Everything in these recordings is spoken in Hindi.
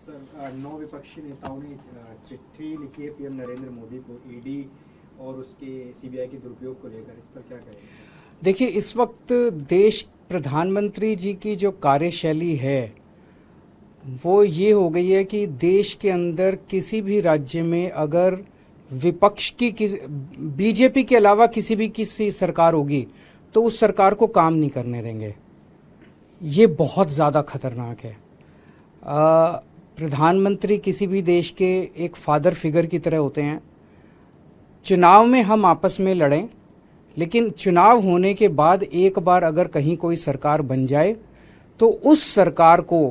सर, 9 विपक्षी नेताओं ने चिट्ठी लिखी है पीएम नरेंद्र मोदी को ईडी और उसके सीबीआई के दुरुपयोग को लेकर, इस पर क्या कहेंगे? देखिए, इस वक्त देश प्रधानमंत्री जी की जो कार्यशैली है वो ये हो गई है कि देश के अंदर किसी भी राज्य में अगर विपक्ष की बीजेपी के अलावा किसी सरकार होगी तो उस सरकार को काम नहीं करने देंगे। ये बहुत ज़्यादा खतरनाक है। प्रधानमंत्री किसी भी देश के एक फादर फिगर की तरह होते हैं। चुनाव में हम आपस में लड़ें, लेकिन चुनाव होने के बाद एक बार अगर कहीं कोई सरकार बन जाए तो उस सरकार को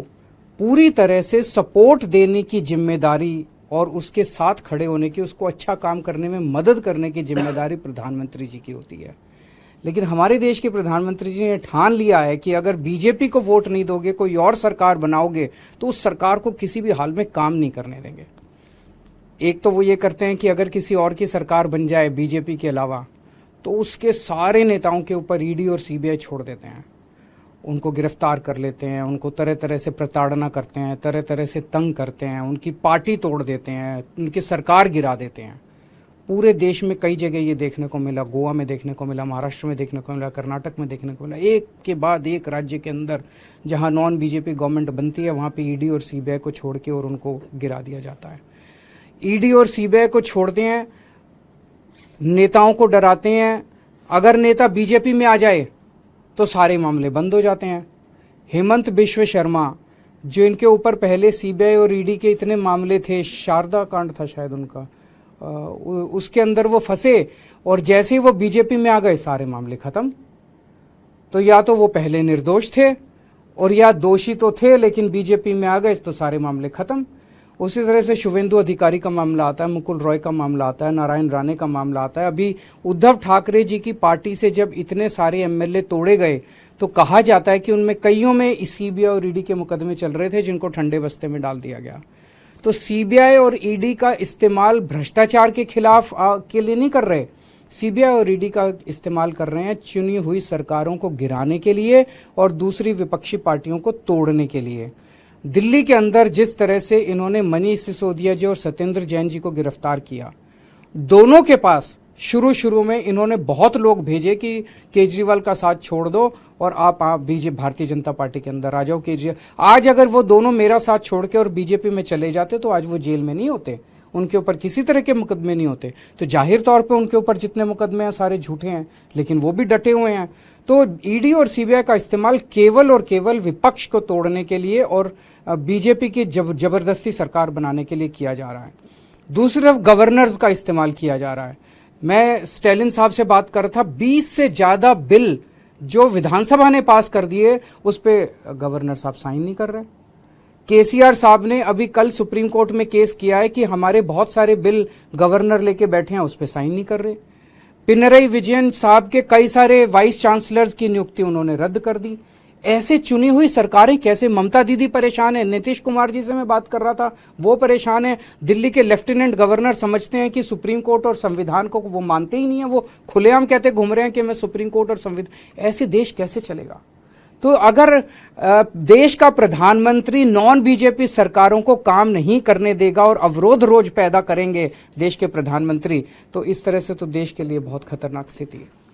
पूरी तरह से सपोर्ट देने की जिम्मेदारी और उसके साथ खड़े होने की, उसको अच्छा काम करने में मदद करने की जिम्मेदारी प्रधानमंत्री जी की होती है। लेकिन हमारे देश के प्रधानमंत्री जी ने ठान लिया है कि अगर बीजेपी को वोट नहीं दोगे, कोई और सरकार बनाओगे, तो उस सरकार को किसी भी हाल में काम नहीं करने देंगे। एक तो वो ये करते हैं कि अगर किसी और की सरकार बन जाए बीजेपी के अलावा तो उसके सारे नेताओं के ऊपर ईडी और सीबीआई छोड़ देते हैं, उनको गिरफ्तार कर लेते हैं, उनको तरह तरह से प्रताड़ना करते हैं, तरह तरह से तंग करते हैं, उनकी पार्टी तोड़ देते हैं, उनकी सरकार गिरा देते हैं। पूरे देश में कई जगह ये देखने को मिला, गोवा में देखने को मिला, महाराष्ट्र में देखने को मिला, कर्नाटक में देखने को मिला। एक के बाद एक राज्य के अंदर जहां नॉन बीजेपी गवर्नमेंट बनती है वहां पे ईडी और सीबीआई को छोड़ के और उनको गिरा दिया जाता है। ईडी और सीबीआई को छोड़ते हैं, नेताओं को डराते हैं। अगर नेता बीजेपी में आ जाए तो सारे मामले बंद हो जाते हैं। हेमंत बिश्व शर्मा, जो इनके ऊपर पहले सीबीआई और ईडी के इतने मामले थे, शारदा कांड था शायद उनका, उसके अंदर वो फंसे और जैसे ही वो बीजेपी में आ गए सारे मामले खत्म। तो या तो वो पहले निर्दोष थे और या दोषी तो थे लेकिन बीजेपी में आ गए तो सारे मामले खत्म। उसी तरह से शुभेंदु अधिकारी का मामला आता है, मुकुल रॉय का मामला आता है, नारायण राणे का मामला आता है। अभी उद्धव ठाकरे जी की पार्टी से जब इतने सारे एमएलए तोड़े गए तो कहा जाता है कि उनमें कईयों में सीबीआई और ईडी के मुकदमे चल रहे थे जिनको ठंडे बस्ते में डाल दिया गया। तो सीबीआई और ईडी का इस्तेमाल भ्रष्टाचार के खिलाफ के लिए नहीं कर रहे, सीबीआई और ईडी का इस्तेमाल कर रहे हैं चुनी हुई सरकारों को गिराने के लिए और दूसरी विपक्षी पार्टियों को तोड़ने के लिए। दिल्ली के अंदर जिस तरह से इन्होंने मनीष सिसोदिया जी और सत्येंद्र जैन जी को गिरफ्तार किया, दोनों के पास शुरू में इन्होंने बहुत लोग भेजे कि केजरीवाल का साथ छोड़ दो और आप भारतीय जनता पार्टी के अंदर आ जाओ। केजरीवाल आज अगर वो दोनों मेरा साथ छोड़ के और बीजेपी में चले जाते तो आज वो जेल में नहीं होते, उनके ऊपर किसी तरह के मुकदमे नहीं होते। तो जाहिर तौर पे उनके ऊपर जितने मुकदमे हैं सारे झूठे हैं, लेकिन वो भी डटे हुए हैं। तो ईडी और सीबीआई का इस्तेमाल केवल और केवल विपक्ष को तोड़ने के लिए और बीजेपी की जबरदस्ती सरकार बनाने के लिए किया जा रहा है। दूसरी तरफ गवर्नर्स का इस्तेमाल किया जा रहा है। मैं स्टैलिन साहब से बात कर रहा था, 20 से ज्यादा बिल जो विधानसभा ने पास कर दिए उस पे गवर्नर साहब साइन नहीं कर रहे। केसीआर साहब ने अभी कल सुप्रीम कोर्ट में केस किया है कि हमारे बहुत सारे बिल गवर्नर लेके बैठे हैं, उस पे साइन नहीं कर रहे। पिनरई विजयन साहब के कई सारे वाइस चांसलर्स की नियुक्ति उन्होंने रद्द कर दी। ऐसे चुनी हुई सरकारें कैसे? ममता दीदी परेशान है, नीतीश कुमार जी से मैं बात कर रहा था, वो परेशान है। दिल्ली के लेफ्टिनेंट गवर्नर समझते हैं कि सुप्रीम कोर्ट और संविधान को वो मानते ही नहीं है, वो खुलेआम कहते घूम रहे हैं कि मैं सुप्रीम कोर्ट और संविधान। ऐसे देश कैसे चलेगा? तो अगर देश का प्रधानमंत्री नॉन बीजेपी सरकारों को काम नहीं करने देगा और अवरोध रोज पैदा करेंगे देश के प्रधानमंत्री, तो इस तरह से तो देश के लिए बहुत खतरनाक स्थिति है।